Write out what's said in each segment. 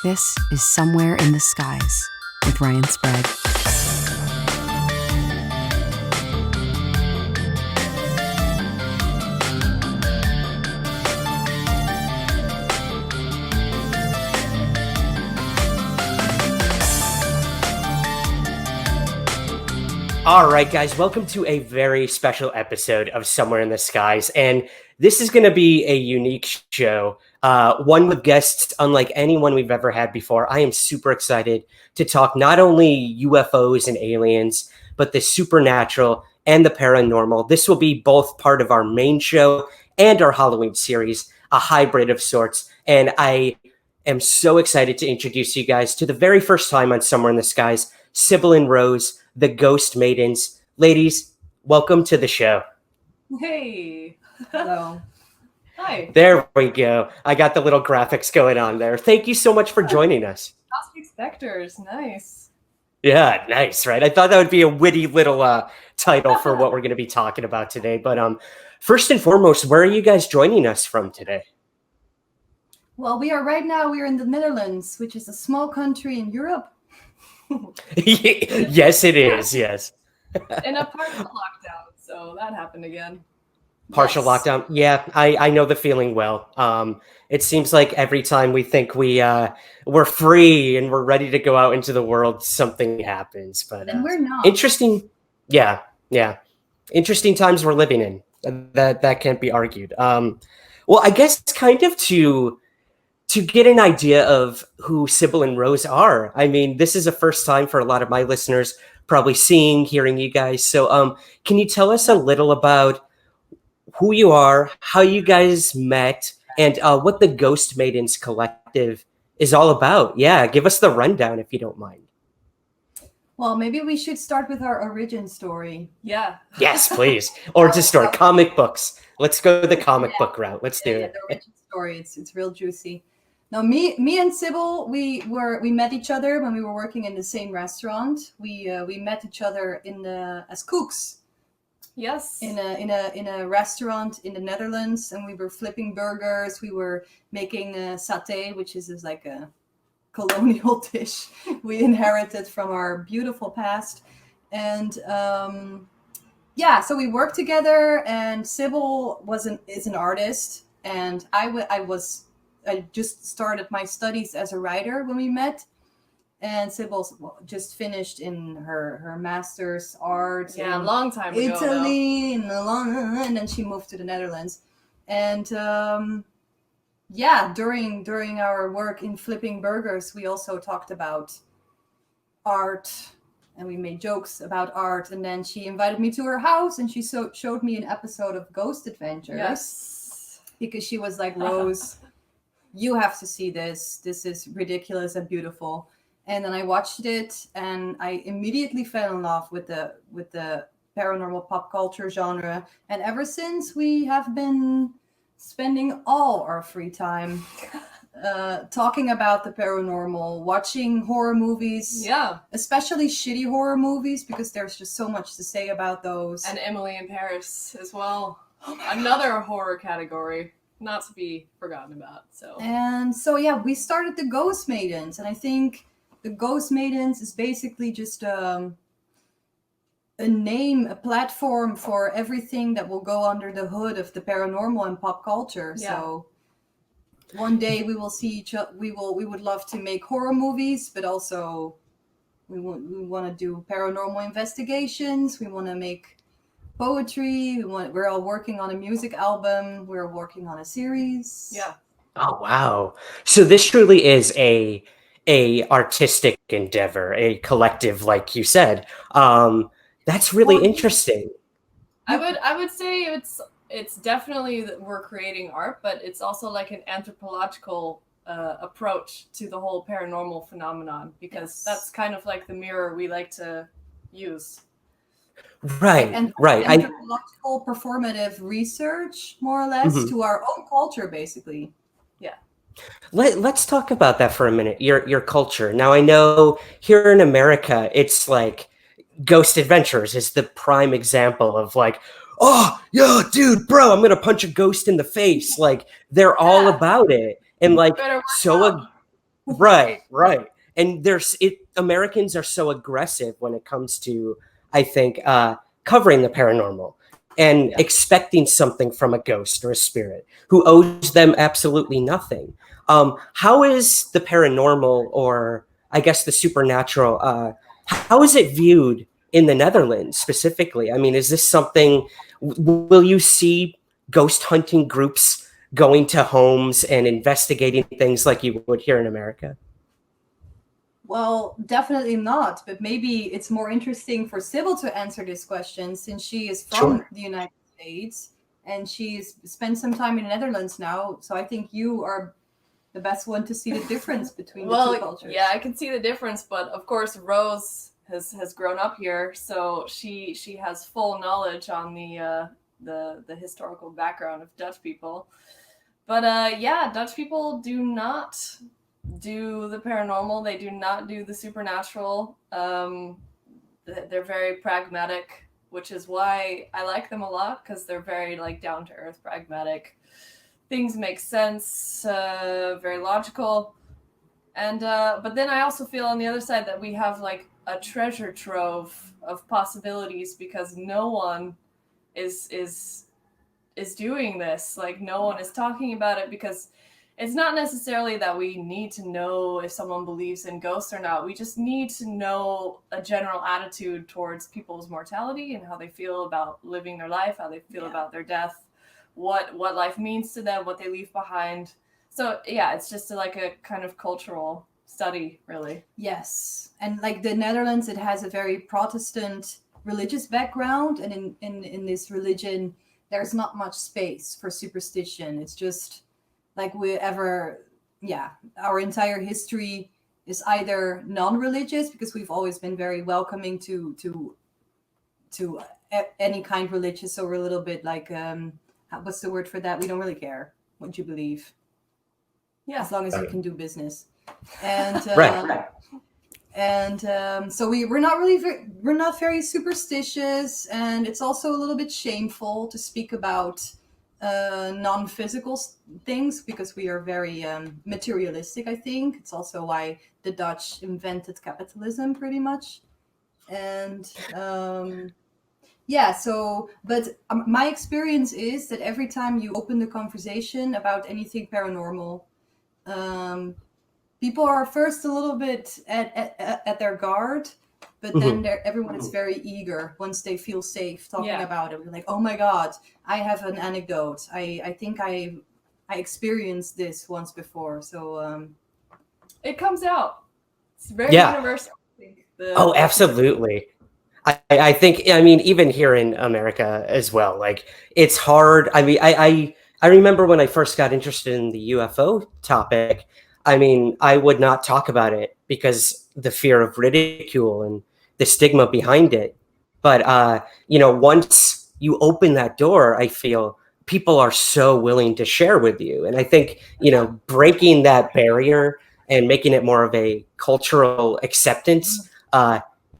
This is Somewhere in the Skies with Ryan Sprague. All right, guys, welcome to a very special episode of Somewhere in the Skies. And this is going to be a unique show, one with guests unlike anyone we've ever had before. I am super excited to talk not only UFOs and aliens, but the supernatural and the paranormal. This will be both part of our main show and our Halloween series, a hybrid of sorts. And I am so excited to introduce you guys to the very first time on Somewhere in the Skies, Sybil and Rose, the Ghost Maidens. Ladies, welcome to the show. Hey. Hello. Hi. There we go. I got the little graphics going on there. Thank you so much for joining us. Speckters. Nice. Yeah, nice, right? I thought that would be a witty little title for what we're going to be talking about today. But first and foremost, where are you guys joining us from today? Well, we're in the Netherlands, which is a small country in Europe. Yes, it is. Yes. In a partial lockdown, so that happened again. Partial lockdown. Yeah, I know the feeling well. It seems like every time we think we're free and we're ready to go out into the world, something happens. But and we're not. Interesting. Yeah. Interesting times we're living in. That can't be argued. Well, I guess kind of to get an idea of who Sybil and Rose are. I mean, this is a first time for a lot of my listeners probably hearing you guys. So can you tell us a little about who you are, how you guys met, and what the Ghost Maidens Collective is all about? Yeah, give us the rundown if you don't mind. Well, maybe we should start with our origin story. Yeah. Yes, please. Or to start comic books. Let's go the comic book route. Let's do it. The origin story. It's real juicy. Now, me and Sybil, we met each other when we were working in the same restaurant. We met each other as cooks. Yes. In a restaurant in the Netherlands, and we were flipping burgers. We were making satay, which is like a colonial dish we inherited from our beautiful past. And so we worked together. And Sybil is an artist, and I just started my studies as a writer when we met, and Sybil just finished in her master's art. Yeah, a long time ago. Italy, and then she moved to the Netherlands. And during our work in flipping burgers, we also talked about art, and we made jokes about art. And then she invited me to her house, and she showed me an episode of Ghost Adventures. Yes. Because she was like, Rose, you have to see this. This is ridiculous and beautiful. And then I watched it, and I immediately fell in love with the paranormal pop culture genre. And ever since, we have been spending all our free time talking about the paranormal, watching horror movies. Yeah. Especially shitty horror movies, because there's just so much to say about those. And Emily in Paris as well. Another horror category. Not to be forgotten about. We started the Ghost Maidens, and I think the Ghost Maidens is basically just a name, a platform for everything that will go under the hood of the paranormal and pop culture. Yeah. So one day we will see each other. We would love to make horror movies, but also we want to do paranormal investigations. We want to make poetry. We're all working on a music album. We're working on a series. Yeah. Oh wow! So this truly is a artistic endeavor, a collective, like you said. That's really interesting. I would say it's definitely that we're creating art, but it's also like an anthropological approach to the whole paranormal phenomenon, because that's kind of like the mirror we like to use. Right. Anthropological performative research, more or less, to our own culture, basically. Yeah. Let's talk about that for a minute. Your culture. Now, I know here in America, it's like Ghost Adventures is the prime example of like, oh yeah, dude, bro, I'm gonna punch a ghost in the face. Like they're all about it, and like Right, right. And Americans are so aggressive when it comes to, I think, covering the paranormal and expecting something from a ghost or a spirit who owes them absolutely nothing. How is the paranormal, or I guess the supernatural, how is it viewed in the Netherlands specifically? I mean, is this something, will you see ghost hunting groups going to homes and investigating things like you would here in America? Well, definitely not, but maybe it's more interesting for Sybil to answer this question since she is from the United States and she's spent some time in the Netherlands now. So I think you are the best one to see the difference between the two cultures. Yeah, I can see the difference, but of course Rose has grown up here, so she has full knowledge on the historical background of Dutch people. But yeah, Dutch people do not do the paranormal. They do not do the supernatural. They're very pragmatic, which is why I like them a lot, because they're very like down to earth, pragmatic. Things make sense, very logical. And but then I also feel on the other side that we have like a treasure trove of possibilities, because no one is doing this. Like no one is talking about it, because it's not necessarily that we need to know if someone believes in ghosts or not. We just need to know a general attitude towards people's mortality and how they feel about living their life, how they feel about their death, what life means to them, what they leave behind. So yeah, it's just like a kind of cultural study, really. Yes. And like the Netherlands, it has a very Protestant religious background, and in this religion there's not much space for superstition. It's just like our entire history is either non-religious, because we've always been very welcoming to any kind religious. So we're a little bit like, what's the word for that? We don't really care what you believe. Yeah, as long as you can do business. And so we're not very superstitious, and it's also a little bit shameful to speak about non-physical things, because we are very materialistic. I think it's also why the Dutch invented capitalism, pretty much. And but my experience is that every time you open the conversation about anything paranormal, people are first a little bit at their guard, but then everyone is very eager once they feel safe talking about it. We're like, oh my God, I have an anecdote. I think I experienced this once before. So it comes out. It's very universal. I think. Absolutely. I think, I mean, even here in America as well, like it's hard. I mean, I remember when I first got interested in the UFO topic, I mean, I would not talk about it because the fear of ridicule and the stigma behind it. But, once you open that door, I feel people are so willing to share with you. And I think, breaking that barrier and making it more of a cultural acceptance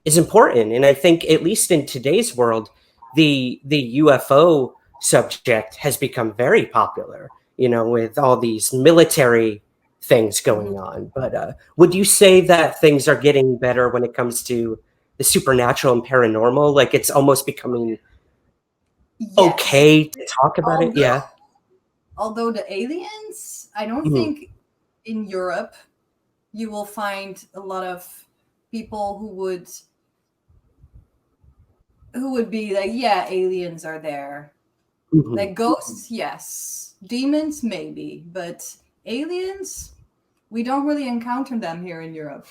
is important. And I think, at least in today's world, the UFO subject has become very popular, with all these military things going on. But would you say that things are getting better when it comes to the supernatural and paranormal? Like it's almost becoming okay to talk about it? Yeah. Although the aliens, I don't think in Europe you will find a lot of people who would be like, yeah, aliens are there. Like ghosts, yes. Demons, maybe. But aliens, we don't really encounter them here in Europe.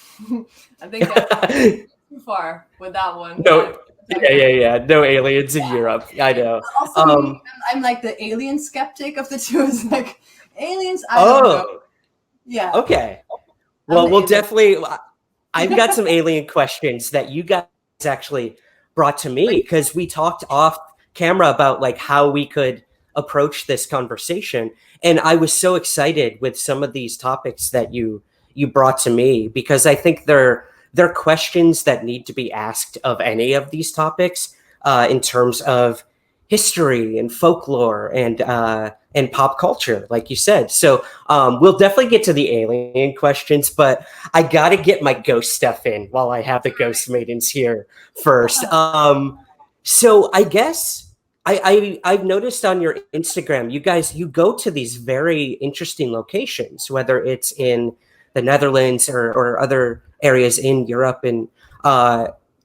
I think that's too far with that one. No, yeah. No aliens in Europe. I know. Also, I'm like the alien skeptic of the two. It's like, aliens, I don't know. Yeah. Okay. Well, we'll definitely... I've got some alien questions that you guys actually brought to me, because we talked off camera about like how we could approach this conversation. And I was so excited with some of these topics that you brought to me, because I think they're questions that need to be asked of any of these topics, in terms of, history and folklore and pop culture, like you said. So we'll definitely get to the alien questions, but I got to get my ghost stuff in while I have the Ghost Maidens here first. So I guess I've noticed on your Instagram, you go to these very interesting locations, whether it's in the Netherlands or other areas in Europe, and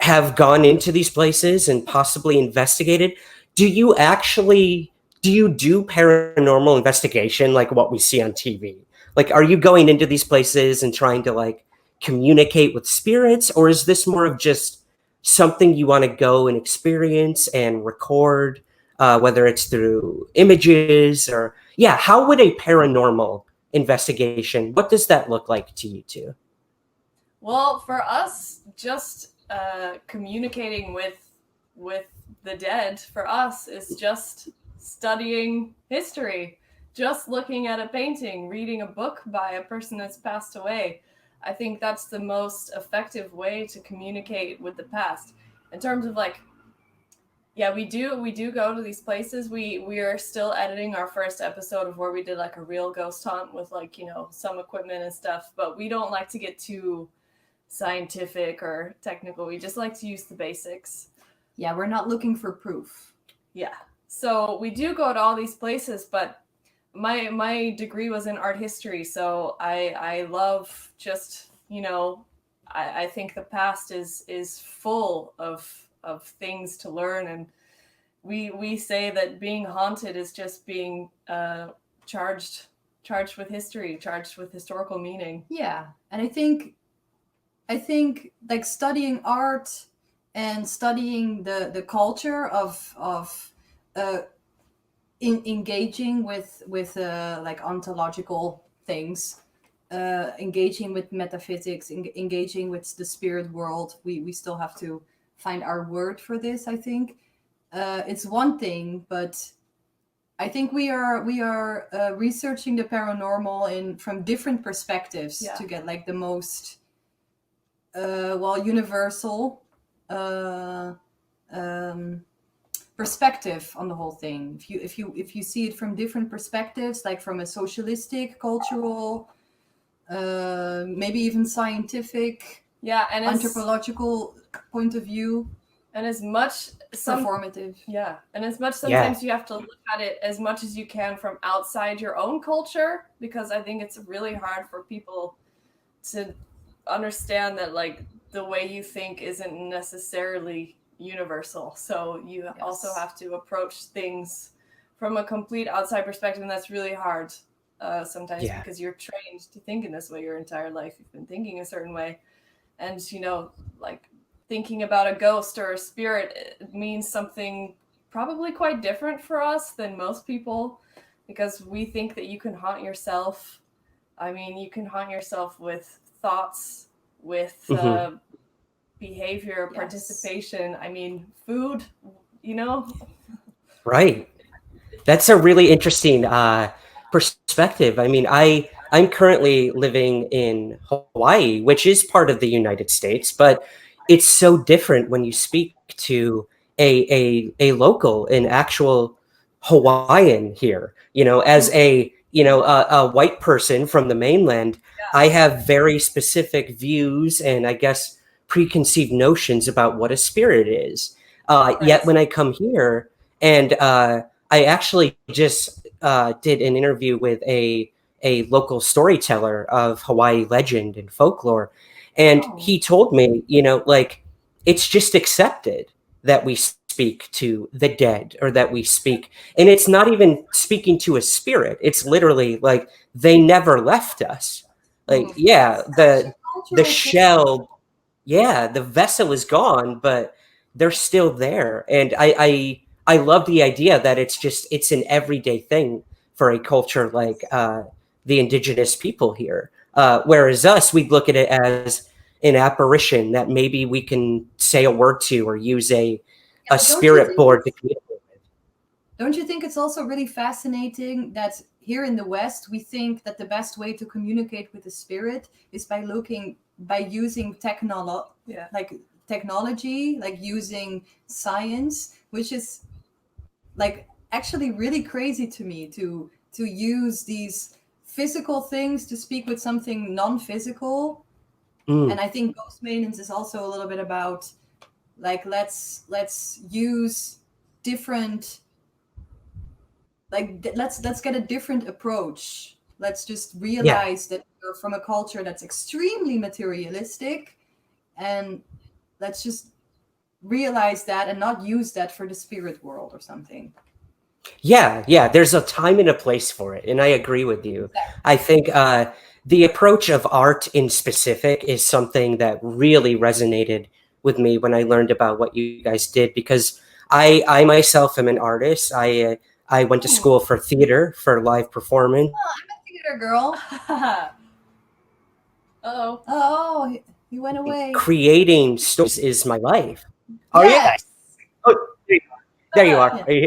have gone into these places and possibly investigated. Do you actually do paranormal investigation like what we see on TV? Like, are you going into these places and trying to like communicate with spirits, or is this more of just something you want to go and experience and record, whether it's through images or yeah? How would a paranormal investigation? What does that look like to you two? Well, for us, just communicating with the dead for us is just studying history, just looking at a painting, reading a book by a person that's passed away. I think that's the most effective way to communicate with the past. In terms of like, yeah, we do go to these places. We are still editing our first episode of where we did like a real ghost hunt with like, you know, some equipment and stuff, but we don't like to get too scientific or technical. We just like to use the basics. Yeah, we're not looking for proof. Yeah. So we do go to all these places, but my degree was in art history, so I love just, you know, I think the past is full of things to learn, and we say that being haunted is just being charged with history, charged with historical meaning. Yeah, and I think like studying art and studying the culture of engaging with like ontological things, engaging with metaphysics, engaging with the spirit world. We still have to find our word for this. I think it's one thing, but I think we are researching the paranormal from different perspectives to get like the most universal perspective on the whole thing. If you see it from different perspectives, like from a socialistic, cultural, maybe even scientific, and anthropological point of view, and as much performative, and as much sometimes you have to look at it as much as you can from outside your own culture, because I think it's really hard for people to understand that like the way you think isn't necessarily universal. So you also have to approach things from a complete outside perspective, and that's really hard sometimes because you're trained to think in this way your entire life. You've been thinking a certain way, and you know, like thinking about a ghost or a spirit, it means something probably quite different for us than most people, because we think that you can haunt yourself. I mean, you can haunt yourself with thoughts, with behavior, participation. I mean, food, you know? Right. That's a really interesting perspective. I mean, I'm currently living in Hawaii, which is part of the United States, but it's so different when you speak to a local, an actual Hawaiian here. You know, as a white person from the mainland, I have very specific views and I guess preconceived notions about what a spirit is. Yet when I come here, and I actually just did an interview with a local storyteller of Hawaii legend and folklore, and he told me, you know, like it's just accepted that we speak to the dead, or that we speak, and it's not even speaking to a spirit. It's literally like they never left us. Like, the shell, the vessel is gone, but they're still there. And I love the idea that it's an everyday thing for a culture like the indigenous people here. Whereas us, we look at it as an apparition that maybe we can say a word to or use a spirit board to communicate with. Don't you think it's also really fascinating that here in the West, we think that the best way to communicate with the spirit is by using technology, like using science, which is like actually really crazy to me to use these physical things to speak with something non-physical. And I think Ghost Maidens is also a little bit about like let's use different, like let's get a different approach. Let's just Yeah. realize that we're from a culture that's extremely materialistic, and let's just realize that and not use that for the spirit world or something. Yeah, there's a time and a place for it, and I agree with you. I think the approach of art in specific is something that really resonated with me when I learned about what you guys did, because I myself am an artist. I went to school for theater, for live performance. Oh, I'm a theater girl. Uh-oh. Oh, he went away. Creating stories is my life. Oh, Yes. Oh, there you are. Yeah.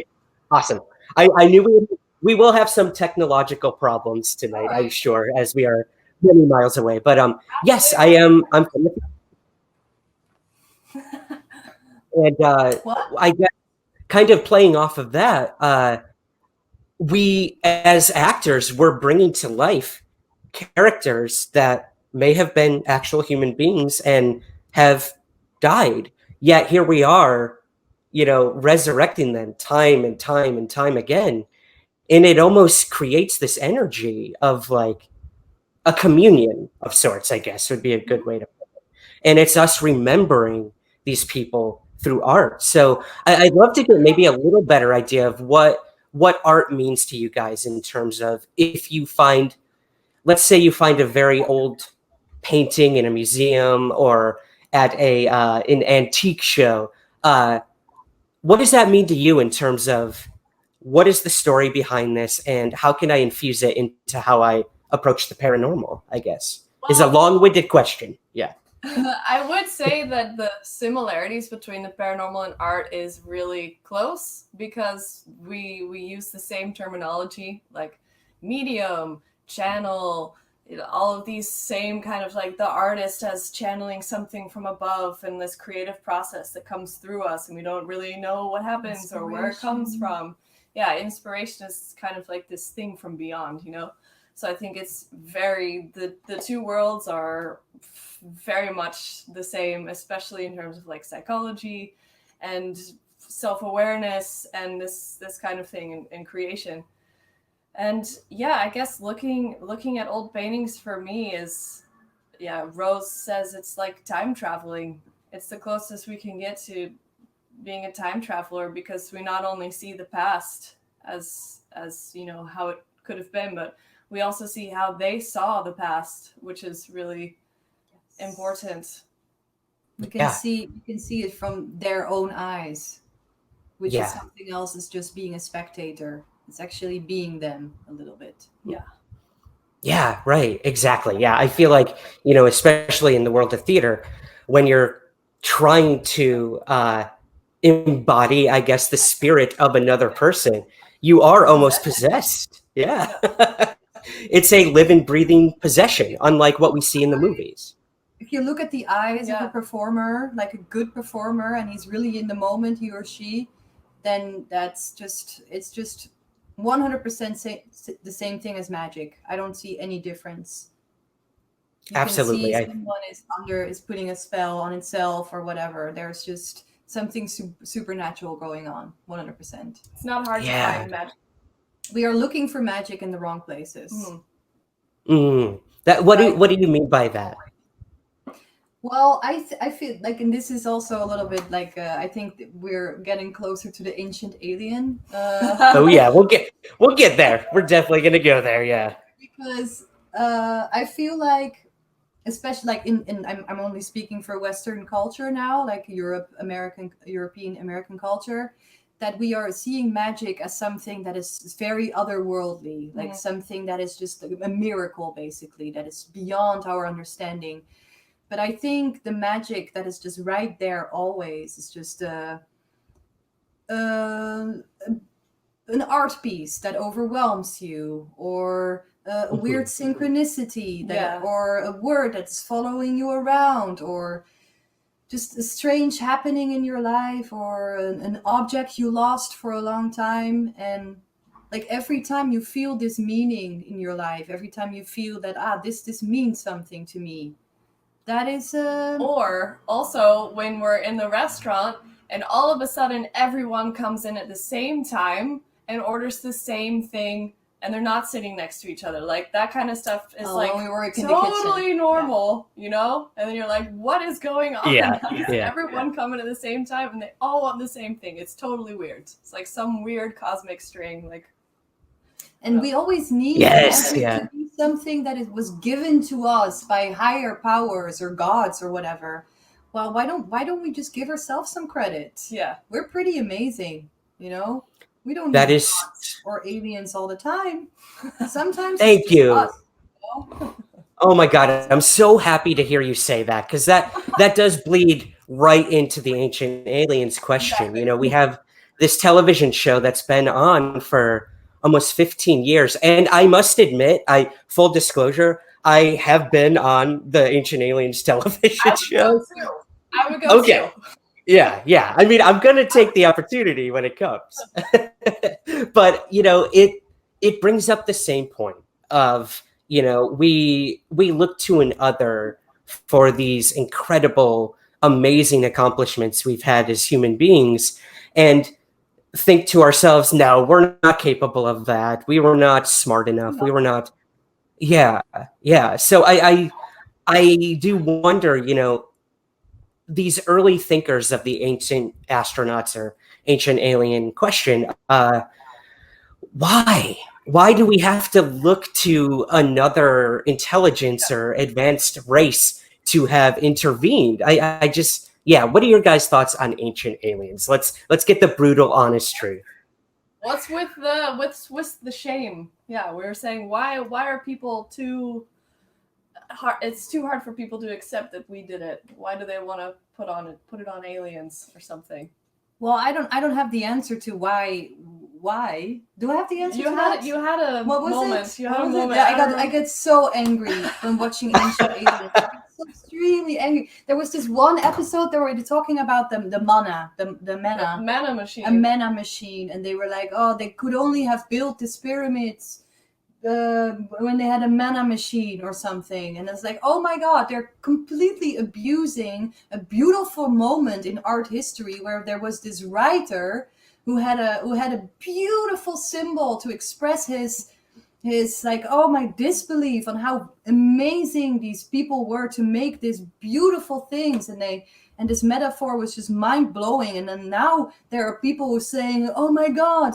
Awesome. I knew we will have some technological problems tonight, I'm Alright. sure, as we are many miles away. But yes, I am. I'm and What? I guess kind of playing off of that, we as actors were bringing to life characters that may have been actual human beings and have died. Yet here we are, resurrecting them time and time and time again. And it almost creates this energy of like a communion of sorts, I guess would be a good way to put it. And it's us remembering these people through art. So I'd love to get maybe a little better idea of what art means to you guys, in terms of, if you find, let's say you find a very old painting in a museum or at an antique show. What does that mean to you, in terms of what is the story behind this, and how can I infuse it into how I approach the paranormal, I guess, is a long-winded question. Yeah. I would say that the similarities between the paranormal and art is really close, because we use the same terminology, like medium, channel, all of these same kind of, like, the artist as channeling something from above, and this creative process that comes through us, and we don't really know what happens or where it comes from. Yeah, inspiration is kind of like this thing from beyond, So I think it's the two worlds are very much the same, especially in terms of like psychology and self-awareness and this kind of thing in creation. And yeah, I guess looking at old paintings for me is, Rose says it's like time traveling. It's the closest we can get to being a time traveler, because we not only see the past as how it could have been, but we also see how they saw the past, which is really important. You can see it from their own eyes, which is something else. Is just being a spectator. It's actually being them a little bit. Yeah, right. Exactly. Yeah. I feel like, especially in the world of theater, when you're trying to embody, I guess, the spirit of another person, you are almost possessed. Yeah. It's a living, breathing possession, unlike what we see in the movies. If you look at the eyes of a performer, like a good performer, and he's really in the moment, he or she, then it's just 100% the same thing as magic. I don't see any difference. You Absolutely. can see someone is putting a spell on itself or whatever. There's just something supernatural going on. 100%. It's not hard to find magic. We are looking for magic in the wrong places. What do you mean by that? Well, I feel like, and this is also a little bit like, I think that we're getting closer to the ancient alien. Oh yeah, we'll get there. We're definitely gonna go there. Yeah. Because I feel like, especially like I'm only speaking for Western culture now, like European American culture, that we are seeing magic as something that is very otherworldly, like something that is just a miracle, basically, that is beyond our understanding. But I think the magic that is just right there always is just an art piece that overwhelms you, or a weird synchronicity or a word that's following you around, or just a strange happening in your life, or an object you lost for a long time, and like every time you feel this meaning in your life, every time you feel that this means something to me, that is Or also when we're in the restaurant and all of a sudden everyone comes in at the same time and orders the same thing, and they're not sitting next to each other. Like that kind of stuff is like when we work in the kitchen. totally normal, you know? And then you're like, what is going on? Yeah, Is everyone coming at the same time and they all want the same thing? It's totally weird. It's like some weird cosmic string. Like, and we always need to be something that it was given to us by higher powers or gods or whatever. Well, why don't we just give ourselves some credit? Yeah, we're pretty amazing, you know. We don't That need is gods or aliens all the time. Sometimes Thank it's just you. us, you know? Oh my God, I'm so happy to hear you say that, because that does bleed right into the ancient aliens question. Exactly. You know, we have this television show that's been on for almost 15 years. And I must admit, full disclosure, I have been on the Ancient Aliens television show. I would go too. Yeah. I mean, I'm going to take the opportunity when it comes. But, you know, it brings up the same point of, you know, we look to an other for these incredible, amazing accomplishments we've had as human beings, and think to ourselves, no, we're not capable of that. We were not smart enough. We were not. Yeah. So I do wonder, you know, these early thinkers of the ancient astronauts or ancient alien question, why do we have to look to another intelligence or advanced race to have intervened? I just, what are your guys' thoughts on ancient aliens? Let's get the brutal, honest truth. What's with the shame? Yeah, we were saying why are people too hard? It's too hard for people to accept that we did it. Why do they want to put it on aliens or something? Well, I don't have the answer to why. Do I have the answer? You had a moment. You had a moment. Yeah, I get so angry when watching Ancient Aliens. I get so extremely angry. There was this one episode they were talking about the mana machine. A mana machine, and they were like, oh, they could only have built these pyramids when they had a mana machine or something. And it's like, oh my God, they're completely abusing a beautiful moment in art history where there was this writer who had a beautiful symbol to express his like, oh, my disbelief on how amazing these people were to make these beautiful things, and this metaphor was just mind-blowing. And then now there are people who are saying, oh my God,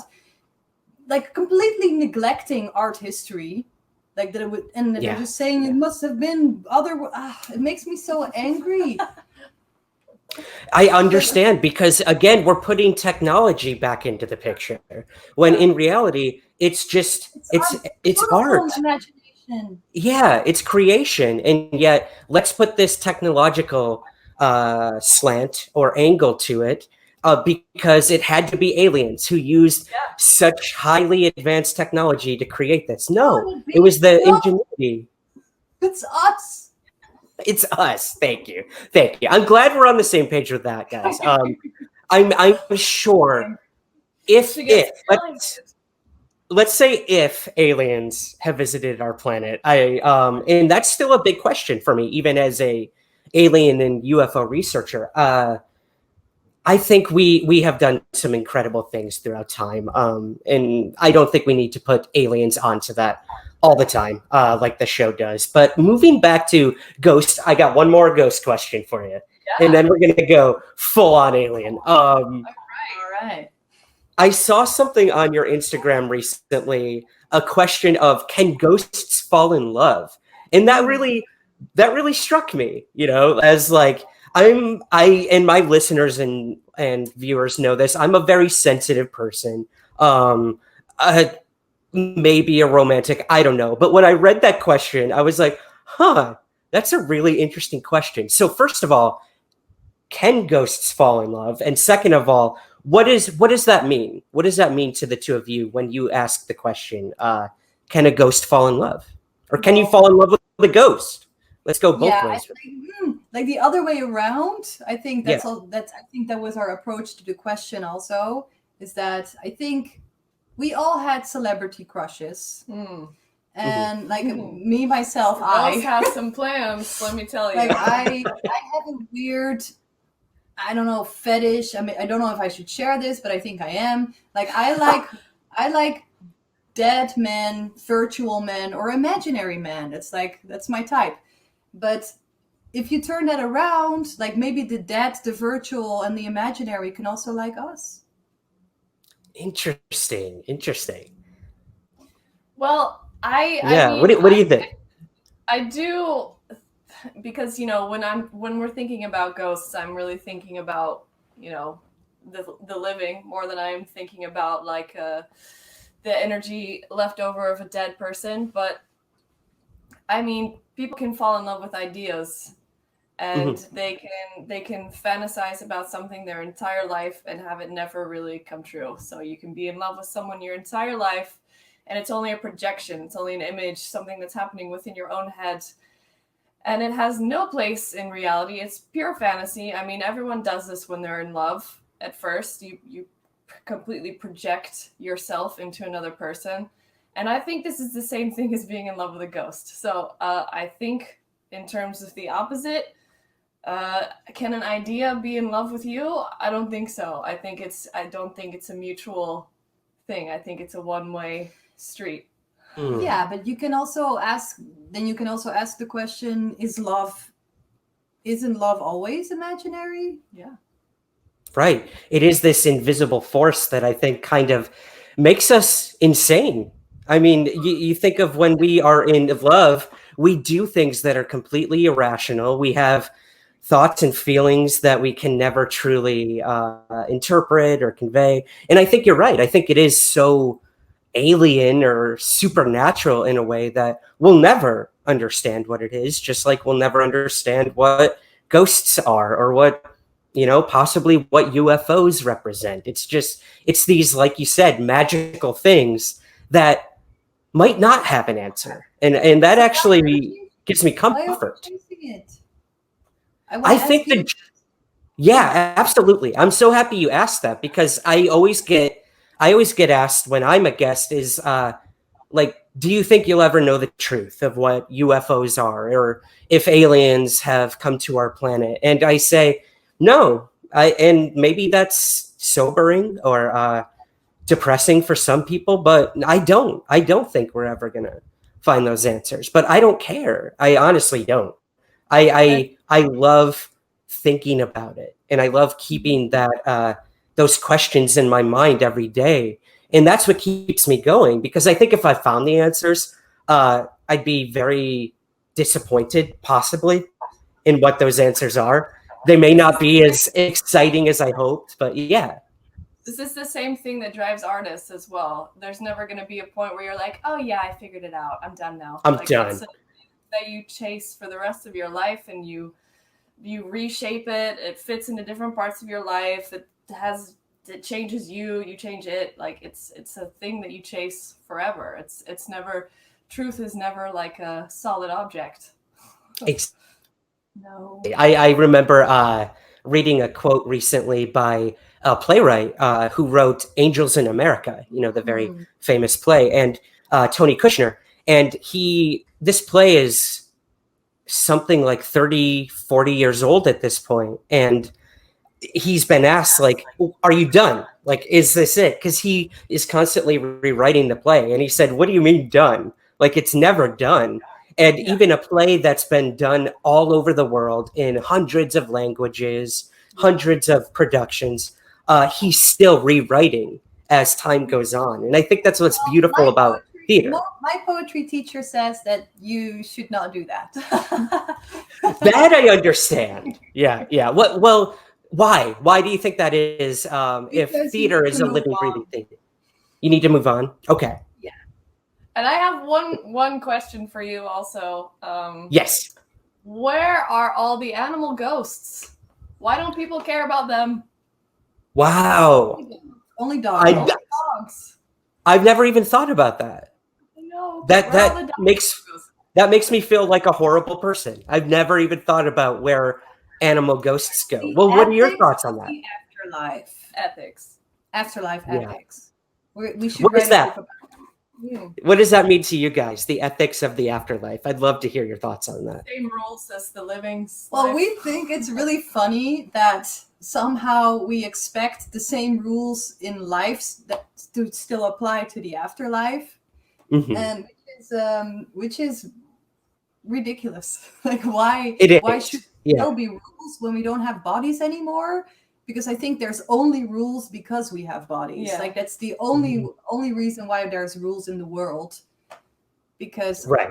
like completely neglecting art history, like that it would, and they're just saying it must have been other. It makes me so angry. I understand, because again, we're putting technology back into the picture when in reality it's just it's art. Imagination. Yeah, it's creation, and yet let's put this technological slant or angle to it, because it had to be aliens who used such highly advanced technology to create this. No, it was the ingenuity. It's us. It's us. Thank you. I'm glad we're on the same page with that, guys. I'm sure if let's say if aliens have visited our planet, and that's still a big question for me, even as a alien and UFO researcher. I think we have done some incredible things throughout time, and I don't think we need to put aliens onto that all the time, like the show does. But moving back to Ghost, I got one more Ghost question for you, and then we're gonna go full on alien. All right. I saw something on your Instagram recently, a question of, can ghosts fall in love? And that really struck me, you know, as like, and my listeners and viewers know this, I'm a very sensitive person. Maybe a romantic, I don't know. But when I read that question, I was like, that's a really interesting question. So first of all, can ghosts fall in love? And second of all, what does that mean? What does that mean to the two of you when you ask the question, can a ghost fall in love? Or can you fall in love with a ghost? Let's go both ways. Like the other way around. I think that's Yeah. all. I think that was our approach to the question. Also, is that I think we all had celebrity crushes, and like me myself, I have some plans. Let me tell you. like I have a weird, I don't know, fetish. I mean, I don't know if I should share this, but I think I am. Like I like dead men, virtual men, or imaginary men. That's my type. But if you turn that around, like maybe the dead, the virtual, and the imaginary can also like us. Interesting. Well, I mean, What do you think? I do, because when we're thinking about ghosts, I'm really thinking about the living more than I'm thinking about like the energy left over of a dead person. But I mean, people can fall in love with ideas, and they can fantasize about something their entire life and have it never really come true. So you can be in love with someone your entire life, and it's only a projection, it's only an image, something that's happening within your own head, and it has no place in reality. It's pure fantasy. I mean, everyone does this when they're in love. At first, you completely project yourself into another person. And I think this is the same thing as being in love with a ghost. So I think in terms of the opposite, can an idea be in love with you? I don't think so. I don't think it's a mutual thing. I think it's a one-way street. Yeah, but you can also ask the question, isn't love always imaginary? Yeah. Right. It is this invisible force that I think kind of makes us insane. I mean, you think of when we are in love, we do things that are completely irrational. We have thoughts and feelings that we can never truly interpret or convey. And I think you're right. I think it is so alien or supernatural in a way that we'll never understand what it is, just like we'll never understand what ghosts are or what, possibly what UFOs represent. It's these, like you said, magical things that might not have an answer. And that actually gives me comfort. I think that, yeah, absolutely. I'm so happy you asked that, because I always get asked when I'm a guest is like, do you think you'll ever know the truth of what UFOs are, or if aliens have come to our planet? And I say, no. And maybe that's sobering or depressing for some people, but I don't think we're ever gonna find those answers. But I don't care. I honestly don't. I love thinking about it, and I love keeping that those questions in my mind every day, and that's what keeps me going. Because I think if I found the answers, I'd be very disappointed, possibly, in what those answers are. They may not be as exciting as I hoped, but yeah. This is the same thing that drives artists as well. There's never going to be a point where you're like, oh yeah, I figured it out. I'm done now. I'm done. It's something that you chase for the rest of your life, and you reshape it. It fits into different parts of your life. It changes you. You change it. Like it's a thing that you chase forever. It's never. Truth is never like a solid object. No. I remember reading a quote recently by a playwright who wrote Angels in America, the very famous play, and Tony Kushner. And this play is something like 30, 40 years old at this point. And he's been asked, like, are you done? Like, is this it? Because he is constantly rewriting the play. And he said, what do you mean done? Like, it's never done. And even a play that's been done all over the world in hundreds of languages, hundreds of productions, he's still rewriting as time goes on. And I think that's what's beautiful about theater. My poetry teacher says that you should not do that. That I understand. Yeah. Well, why? Why do you think that is? If theater is a living, breathing thing, you need to move on. Okay. And I have one question for you also. Yes. Where are all the animal ghosts? Why don't people care about them? Wow. Only dogs. Dogs. I've never even thought about that. I know. That makes That makes me feel like a horrible person. I've never even thought about where animal ghosts go. The Well, what are your ethics thoughts of on that? the afterlife. Ethics. Afterlife Yeah. ethics. We should What is write a that? book about it. What does that mean to you guys? The ethics of the afterlife. I'd love to hear your thoughts on that. Same rules as the living. Well, we think it's really funny that somehow we expect the same rules in life that to still apply to the afterlife, Mhm. and which is ridiculous. Like, why It why is. should Yeah. there be rules when we don't have bodies anymore? Because I think there's only rules because we have bodies. Yeah. Like, that's the only Mm-hmm. reason why there's rules in the world. Because Right.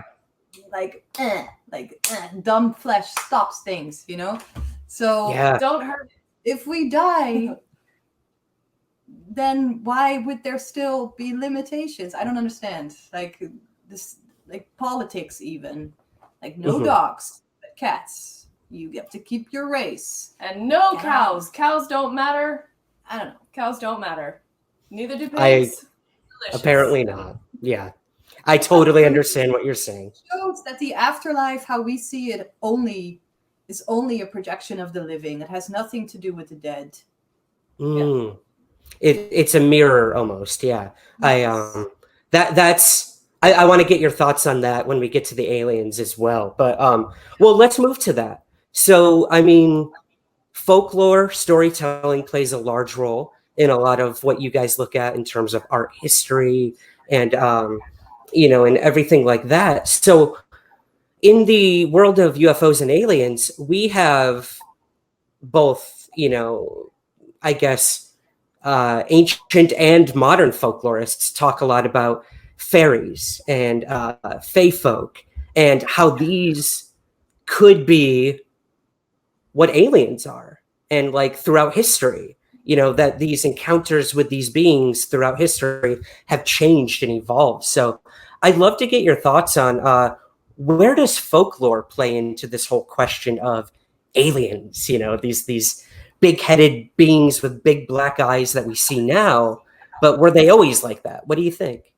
dumb flesh stops things, you know. So Yeah. Don't hurt. if we die, then why would there still be limitations? I don't understand. Like this, like politics, even like no Mhm. dogs, but cats. You get to keep your race. And no Yeah. cows. Cows don't matter. I don't know. Cows don't matter. Neither do I- pigs. Delicious. Apparently not. Yeah. I totally understand what you're saying. Shows that the afterlife, how we see it, is only a projection of the living. It has nothing to do with the dead. Mm. It's a mirror almost. Yeah. Yes. I want to get your thoughts on that when we get to the aliens as well. But well, let's move to that. So, I mean, folklore storytelling plays a large role in a lot of what you guys look at in terms of art history and and everything like that. So, in the world of UFOs and aliens, we have both, I guess, ancient and modern folklorists talk a lot about fairies and fae folk and how these could be what aliens are. And like throughout history, that these encounters with these beings throughout history have changed and evolved. So I'd love to get your thoughts on where does folklore play into this whole question of aliens, these big-headed beings with big black eyes that we see now, but were they always like that? What do you think?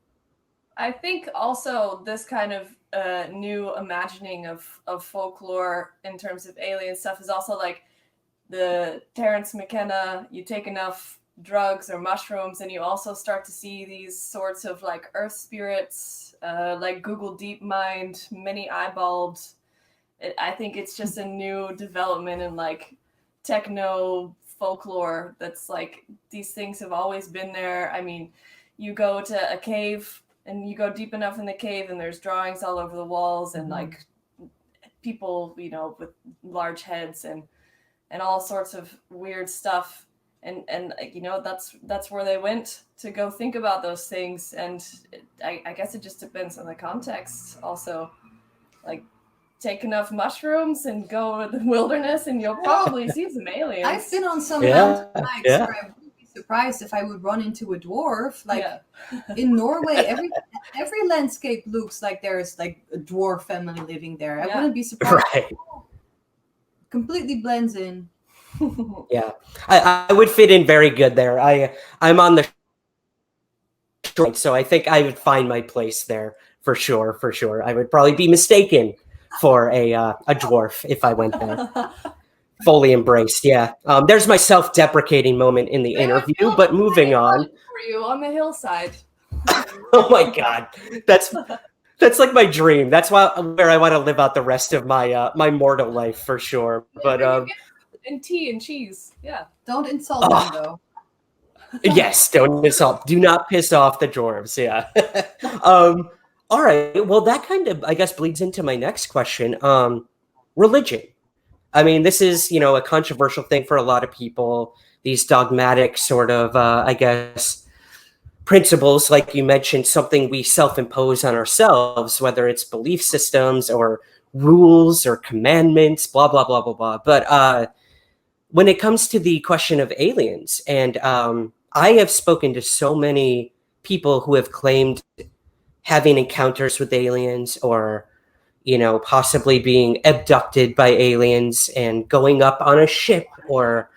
I think also this kind of new imagining of folklore in terms of alien stuff is also like the Terence McKenna, you take enough drugs or mushrooms and you also start to see these sorts of like earth spirits, like Google DeepMind, many eyeballed. I think it's just a new development in like techno folklore that's like these things have always been there. I mean, you go to a cave and you go deep enough in the cave and there's drawings all over the walls and like people, with large heads and all sorts of weird stuff. And that's where they went to go think about those things. And I guess it just depends on the context. Also, like, take enough mushrooms and go to the wilderness and you'll probably see some aliens. I've been on some Yeah, mountain hikes yeah. where I wouldn't be surprised if I would run into a dwarf. Like in Norway, every landscape looks like there's like a dwarf family living there. I wouldn't be surprised. Right. Completely blends in. Yeah, I would fit in very good there. I'm on the shore, so I think I would find my place there for sure. For sure, I would probably be mistaken for a dwarf if I went there. Fully embraced. Yeah. There's my self-deprecating moment in the interview, but moving on. For you on the hillside. Oh my God, that's like my dream. That's where I want to live out the rest of my my mortal life for sure. But and tea and cheese. Yeah. Don't insult them though. yes, don't insult. Do not piss off the dwarves. Yeah. All right. Well, that kind of, I guess, bleeds into my next question. Religion. I mean, this is, a controversial thing for a lot of people. These dogmatic sort of, I guess, principles, like you mentioned, something we self-impose on ourselves, whether it's belief systems or rules or commandments, blah, blah, blah, blah, blah. But when it comes to the question of aliens, and I have spoken to so many people who have claimed having encounters with aliens or, possibly being abducted by aliens and going up on a ship or,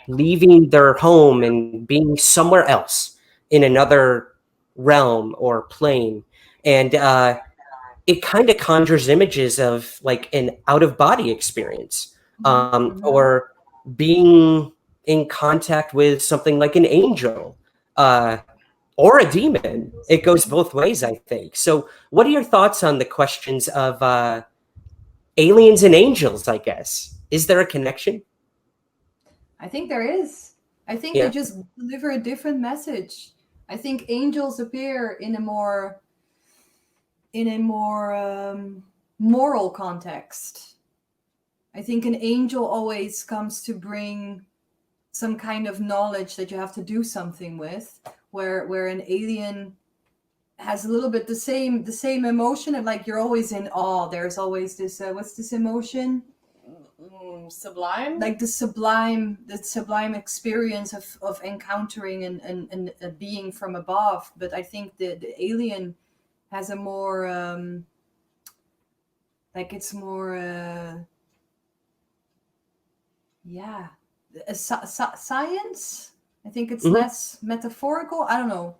leaving their home and being somewhere else in another realm or plane. And it kind of conjures images of like an out of body experience, or being in contact with something like an angel, or a demon. It goes both ways, I think. So what are your thoughts on the questions of aliens and angels, I guess? Is there a connection? I think there is. I think Yeah. they just deliver a different message. I think angels appear in a more moral context. I think an angel always comes to bring some kind of knowledge that you have to do something with, where an alien has a little bit the same emotion, and like you're always in awe. There's always this what's this emotion? Sublime, Like the sublime experience of encountering and a being from above. But I think the alien has a more like it's more science. I think it's less metaphorical. I don't know.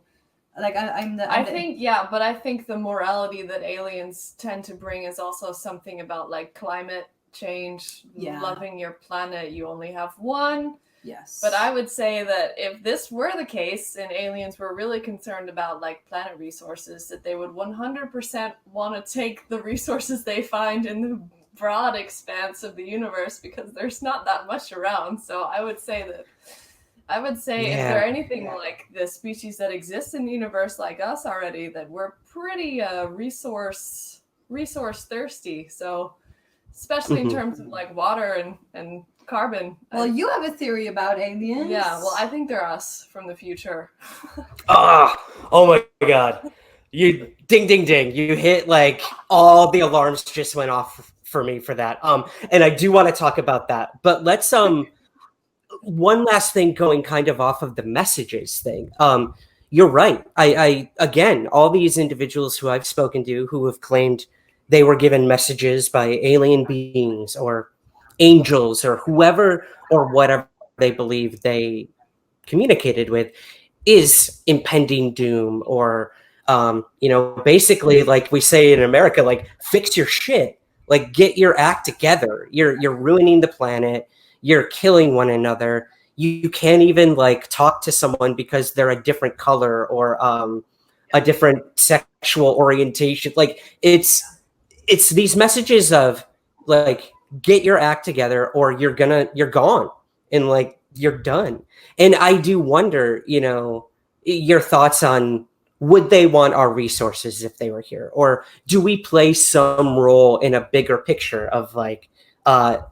Like I think, yeah, but I think the morality that aliens tend to bring is also something about like climate change, loving your planet. You only have one. Yes. But I would say that if this were the case and aliens were really concerned about like planet resources, that they would 100% want to take the resources they find in the broad expanse of the universe, because there's not that much around. So I would say if they're anything like the species that exists in the universe like us already, that we're pretty resource thirsty. So especially in terms of like water and carbon. Well, you have a theory about aliens. Yeah, well, I think they're us from the future. Oh my God. You ding, ding, ding. You hit like all the alarms just went off for me for that. And I do want to talk about that, but let's, one last thing going kind of off of the messages thing. You're right. I again, all these individuals who I've spoken to who have claimed they were given messages by alien beings or angels or whoever or whatever they believe they communicated with is impending doom, or basically, like we say in America, like fix your shit, like get your act together. You're ruining the planet. You're killing one another. You can't even like talk to someone because they're a different color or a different sexual orientation. Like it's these messages of like get your act together or you're gone and like you're done. And I do wonder, your thoughts on, would they want our resources if they were here, or do we play some role in a bigger picture of like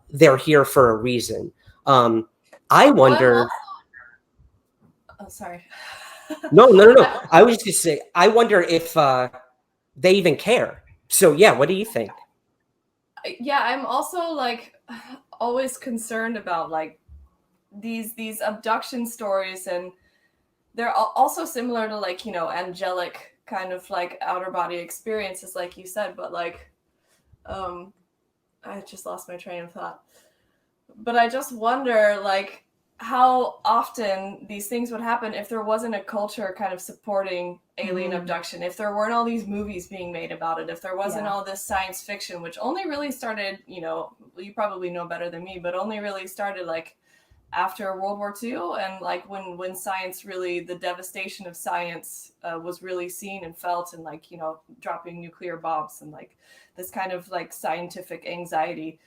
they're here for a reason? I wonder. Oh, sorry. No. I was just gonna say, I wonder if they even care. So yeah, what do you think? Yeah, I'm also like always concerned about like these abduction stories, and they're also similar to like, angelic kind of like outer body experiences, like you said, but like I just lost my train of thought. But I just wonder like how often these things would happen if there wasn't a culture kind of supporting alien abduction, if there weren't all these movies being made about it, if there wasn't all this science fiction, which only really started, you probably know better than me, but only really started like after World War II, and like when science really, the devastation of science was really seen and felt, and like, dropping nuclear bombs and like this kind of like scientific anxiety.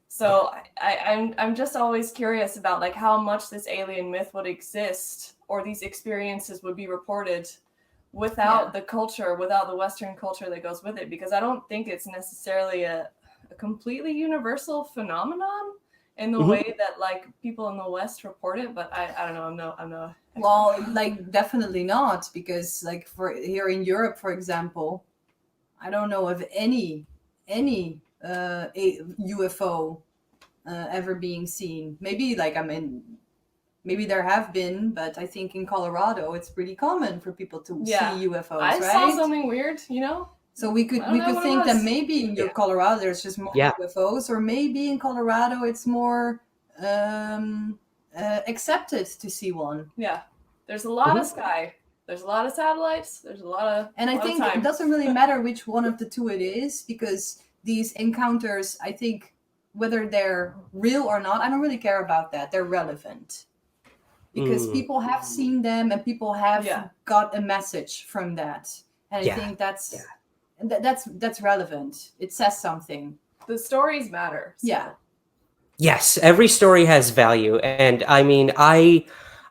So I'm just always curious about like how much this alien myth would exist, or these experiences would be reported without the culture, without the Western culture that goes with it, because I don't think it's necessarily a completely universal phenomenon in the way that like people in the West report it. But I don't know. I'm no. Well, like definitely not, because like for here in Europe, for example, I don't know of any a UFO ever being seen. Maybe like maybe there have been, but I think in Colorado it's pretty common for people to see UFOs. I right? saw something weird, So we could think that maybe in Colorado there's just more UFOs, or maybe in Colorado it's more accepted to see one. Yeah, there's a lot of sky. There's a lot of satellites. There's a lot of And I think it doesn't really matter which one of the two it is, because these encounters, I think, whether they're real or not, I don't really care about that. They're relevant. Because people have seen them and people have got a message from that. And I think that's relevant. It says something. The stories matter. So. Yeah. Yes, every story has value. And I mean, I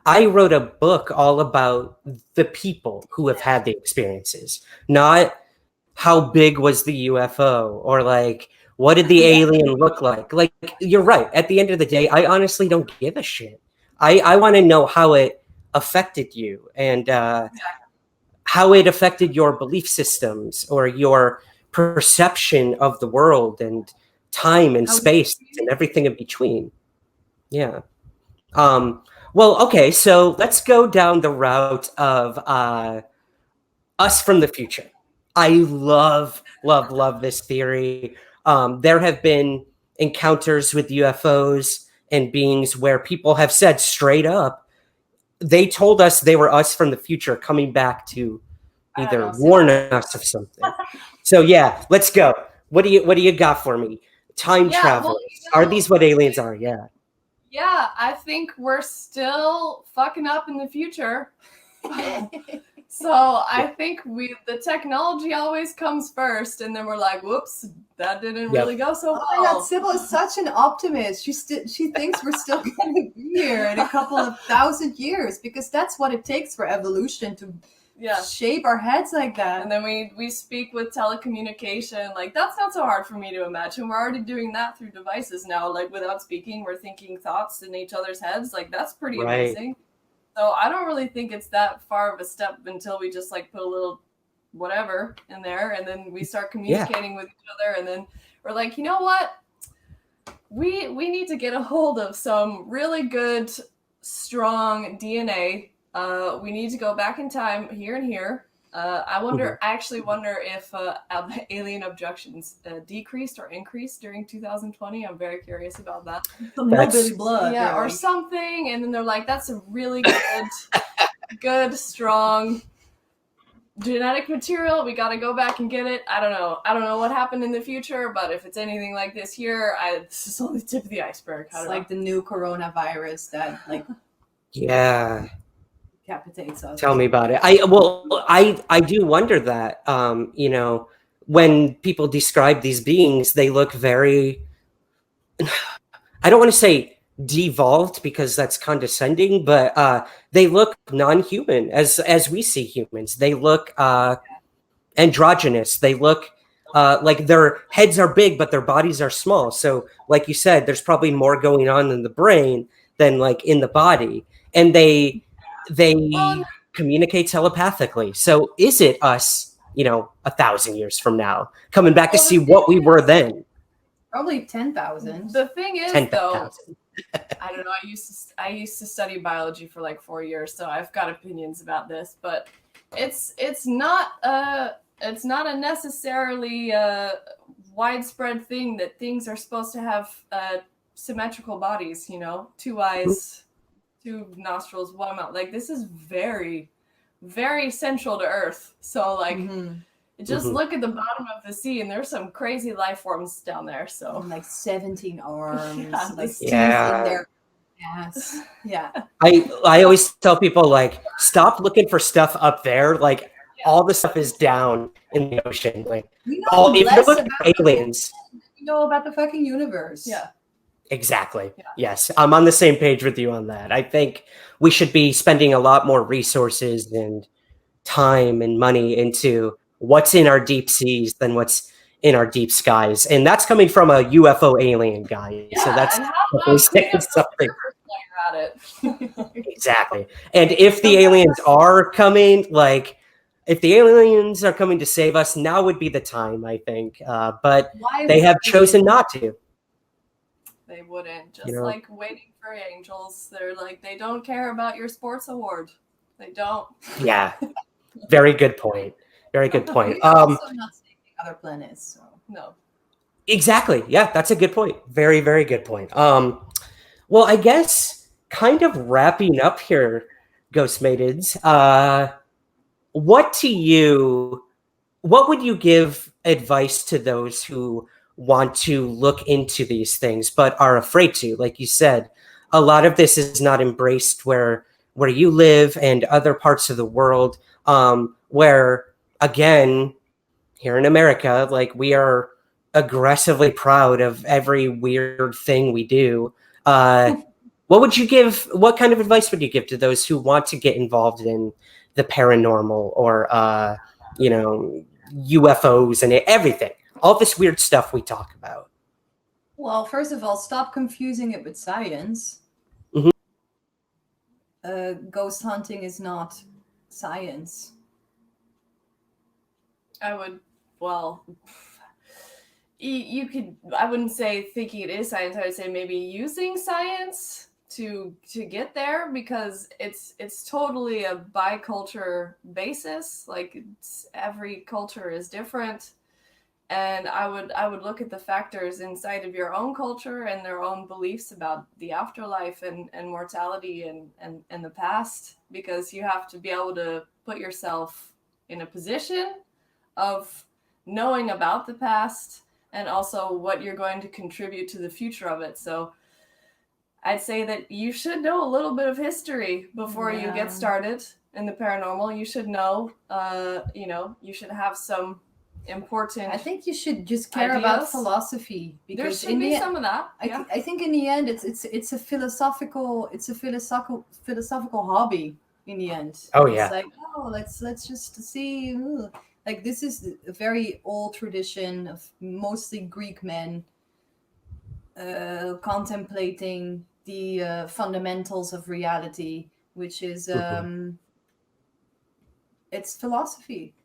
wrote a book all about the people who have had the experiences, not how big was the UFO or like what did the alien look like. Like, you're right. At the end of the day, I honestly don't give a shit. I want to know how it affected you and how it affected your belief systems or your perception of the world and time and space and everything in between. Yeah. Well, okay, so let's go down the route of us from the future. I love this theory. There have been encounters with UFOs and beings where people have said straight up, they told us they were us from the future coming back to either warn us of something. So yeah, let's go. What do you got for me? Time travelers. Are these what aliens are? Yeah. Yeah, I think we're still fucking up in the future. So I think the technology always comes first, and then we're like, whoops, that didn't really go so well. Oh my God, Sybil is such an optimist. She thinks we're still going to be here in a couple of thousand years, because that's what it takes for evolution to shape our heads like that. And then we speak with telecommunication. Like, that's not so hard for me to imagine. We're already doing that through devices now. Like, without speaking, we're thinking thoughts in each other's heads. Like, that's pretty amazing. So I don't really think it's that far of a step until we just like put a little whatever in there, and then we start communicating with each other, and then we're like, you know what? We need to get a hold of some really good, strong DNA. We need to go back in time here and here. I actually wonder if alien abductions decreased or increased during 2020. I'm very curious about that. Some hillbilly blood. Yeah, or something. And then they're like, that's a really good, strong genetic material. We got to go back and get it. I don't know what happened in the future, but if it's anything like this here, this is only the tip of the iceberg. It's like the new coronavirus that like... Yeah. Decapitates us. Tell me about it. I do wonder that, you know, when people describe these beings, they look very, I don't want to say devolved because that's condescending, but they look non-human as we see humans. They look androgynous. They look like their heads are big, but their bodies are small. So like you said, there's probably more going on in the brain than like in the body. And they communicate telepathically. So is it us, you know, 1,000 years from now coming back to see what we were then? Probably 10,000. The thing is, 10, though, I don't know. I used to study biology for like 4 years, so I've got opinions about this. But it's not a necessarily widespread thing that things are supposed to have symmetrical bodies. You know, 2 eyes. 2 nostrils, 1 mouth. Like, this is very, very central to Earth. So, like, just look at the bottom of the sea, and there's some crazy life forms down there. So, and like 17 arms, like teeth in their ass. Yeah. I always tell people, like, stop looking for stuff up there. Like, all the stuff is down in the ocean. Like, if you look at aliens, you know about the fucking universe. Yeah. Exactly. Yeah. Yes. I'm on the same page with you on that. I think we should be spending a lot more resources and time and money into what's in our deep seas than what's in our deep skies. And that's coming from a UFO alien guy. Yeah, so that's saying something. At it. Exactly. And if the aliens are coming, like, if the aliens are coming to save us, now would be the time, I think. But they have chosen not to. They wouldn't. Just like waiting for angels. They're like, they don't care about your sports award. They don't. Yeah. Very good point. Very good point. Also not saving other planets. So. No. Exactly. Yeah, that's a good point. Very, very good point. Well, I guess kind of wrapping up here, Ghost Maidens. what would you give advice to those who want to look into these things but are afraid to? Like you said, a lot of this is not embraced where you live and other parts of the world, where, again, here in America, like, we are aggressively proud of every weird thing we do. What kind of advice would you give to those who want to get involved in the paranormal, or UFOs and everything, all this weird stuff we talk about? Well, first of all, stop confusing it with science. Mhm. Ghost hunting is not science. I would, well, you could, I wouldn't say thinking it is science. I would say maybe using science to get there, because it's totally a biculture basis. Like, every culture is different. And I would look at the factors inside of your own culture and their own beliefs about the afterlife and mortality and the past, because you have to be able to put yourself in a position of knowing about the past and also what you're going to contribute to the future of it. So I'd say that you should know a little bit of history before you get started in the paranormal. You should know, you should have some important. I think you should just care about philosophy, because there should be some of that. Yeah. I think in the end it's a philosophical hobby in the end. Oh yeah. It's like, let's just see. Like, this is a very old tradition of mostly Greek men contemplating the fundamentals of reality, which is it's philosophy.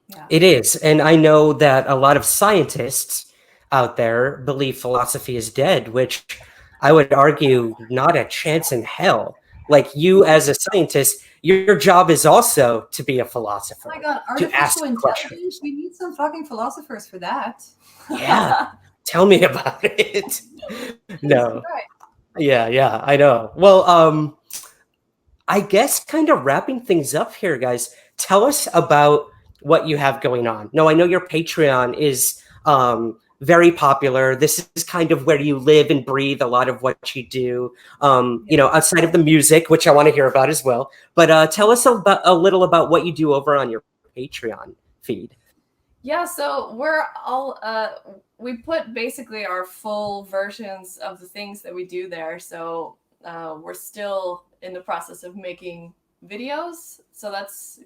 Yeah. It is. And I know that a lot of scientists out there believe philosophy is dead, which I would argue not a chance in hell. Like, you as a scientist, your job is also to be a philosopher. Oh my God, to ask artificial intelligence, questions. we need some fucking philosophers for that. Yeah. Tell me about it. No. Right. Yeah, I know. Well, I guess kind of wrapping things up here, guys, tell us about what you have going on. No, I know your Patreon is very popular. This is kind of where you live and breathe a lot of what you do, outside of the music, which I want to hear about as well. But tell us a little about what you do over on your Patreon feed. Yeah, so we're all we put basically our full versions of the things that we do there. So we're still in the process of making videos. So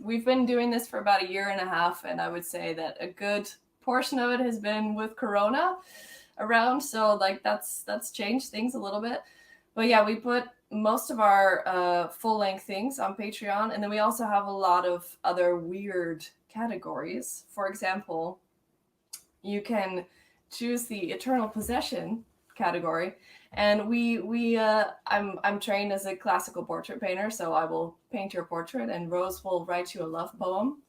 we've been doing this for about 1.5 years, and I would say that a good portion of it has been with Corona around. So like that's changed things a little bit. But yeah, we put most of our full-length things on Patreon, and then we also have a lot of other weird categories. For example, you can choose the eternal possession category, and I'm trained as a classical portrait painter, so I will paint your portrait and Rose will write you a love poem.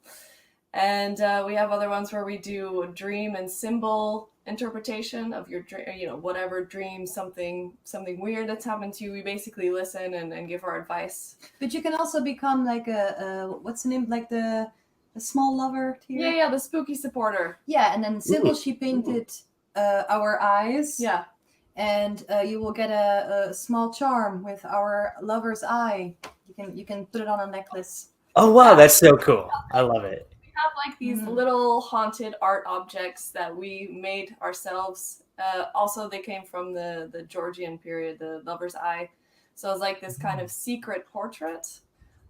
And we have other ones where we do a dream and symbol interpretation of your dream, whatever dream, something weird that's happened to you. We basically listen and give our advice. But you can also become like a what's the name, like the small lover tier? Yeah, the spooky supporter. Yeah, and then Sybil, she painted our eyes. Yeah. And you will get a small charm with our lover's eye. You can put it on a necklace. Oh wow, that's so cool. I love it. We have like these little haunted art objects that we made ourselves. Also, they came from the Georgian period, the lover's eye. So it's like this kind of secret portrait.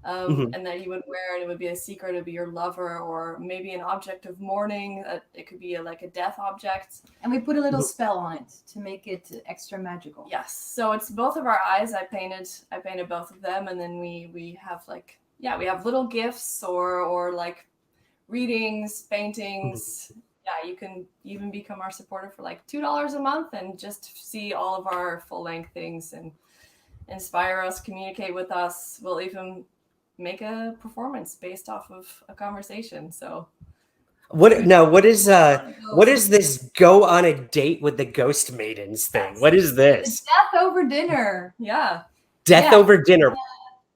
And that you would wear, and it would be a secret. It would be your lover, or maybe an object of mourning. It could be like a death object. And we put a little spell on it to make it extra magical. Yes. So it's both of our eyes. I painted both of them, and then we have we have little gifts or like readings, paintings. Yeah, you can even become our supporter for like $2 a month and just see all of our full length things and inspire us, communicate with us. We'll even make a performance based off of a conversation. So what is this go on a date with the Ghost Maidens thing? What is this? Death over dinner. Yeah. Death over dinner.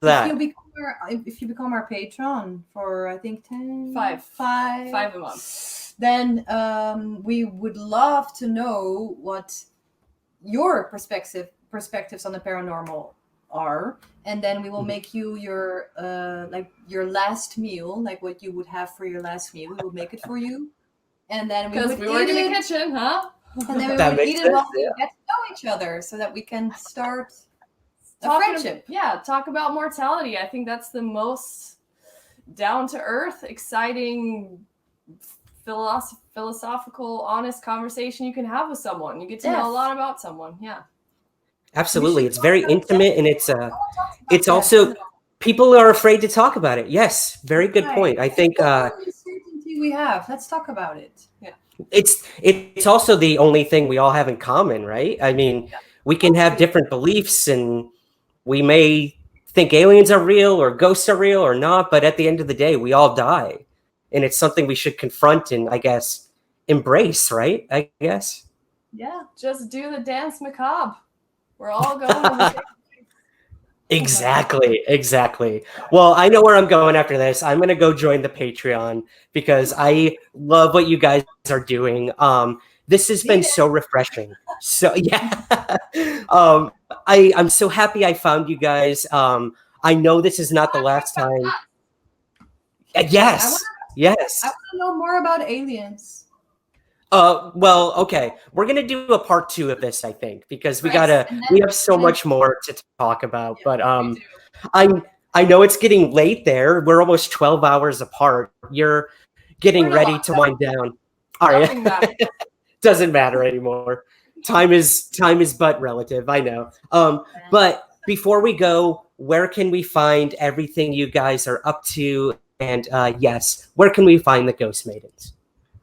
If you become if you become our patron for I think 10, Five a month, then we would love to know what your perspectives on the paranormal are, and then we will make you your your last meal, like what you would have for your last meal. We will make it for you, and then we because we work in the kitchen, huh? And then we That would makes eat it while sense, we yeah. get to know each other, so that we can start a Talking- friendship. talk about mortality. I think that's the most down to earth, exciting, philosophical, honest conversation you can have with someone. You get to know a lot about someone. Yeah. Absolutely. We It's should very talk about intimate, and it's that. also people are afraid to talk about it. Yes, very good Right. point. I think What uncertainty we have. Let's talk about it. Yeah. it's also the only thing we all have in common, right? I mean, we can have different beliefs, and we may think aliens are real or ghosts are real or not, but at the end of the day, we all die, and it's something we should confront and, I guess, embrace, right? I guess. Yeah. Just do the dance macabre. We're all going to the same. Exactly. Well, I know where I'm going after this. I'm going to go join the Patreon because I love what you guys are doing. This has been so refreshing. So yeah, I'm so happy I found you guys. I know this is not the last time. Yes. I want to know more about aliens. Well, okay. We're gonna do a part 2 of this, I think, because we Right, we have so much more to talk about. But We do. I know it's getting late there. We're almost 12 hours apart. You're getting We're ready not. to wind down. All right. Nothing matters. Doesn't matter anymore. Time is but relative. I know. But before we go, where can we find everything you guys are up to? And yes, where can we find the Ghost Maidens?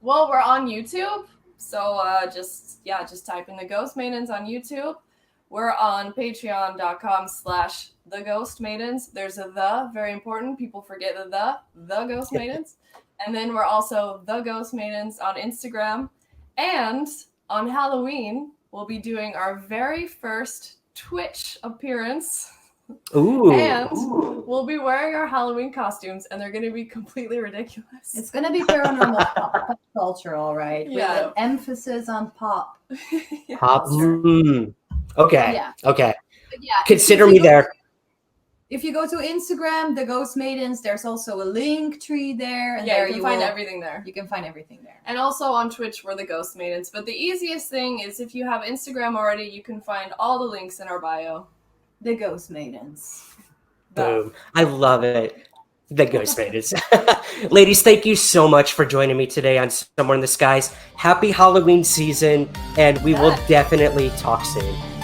Well, we're on YouTube, so just type in the Ghost Maidens on YouTube. We're on patreon.com/the Ghost Maidens. There's a the, very important. People forget the Ghost Maidens. And then we're also the Ghost Maidens on Instagram. And on Halloween, we'll be doing our very first Twitch appearance. Ooh. And we'll be wearing our Halloween costumes, and they're going to be completely ridiculous. It's going to be paranormal pop culture, all right. Yeah. With an emphasis on pop. Pop. Okay. Yeah. Okay. But yeah, Consider if me you go- there. If you go to Instagram, the Ghost Maidens, there's also a link tree there, and there you can find everything there. You can find everything there. And also on Twitch, we're the Ghost Maidens. But the easiest thing is if you have Instagram already, you can find all the links in our bio. The Ghost Maidens. Boom. I love it. The Ghost Maidens. Ladies, thank you so much for joining me today on Somewhere in the Skies. Happy Halloween season, and we will definitely talk soon.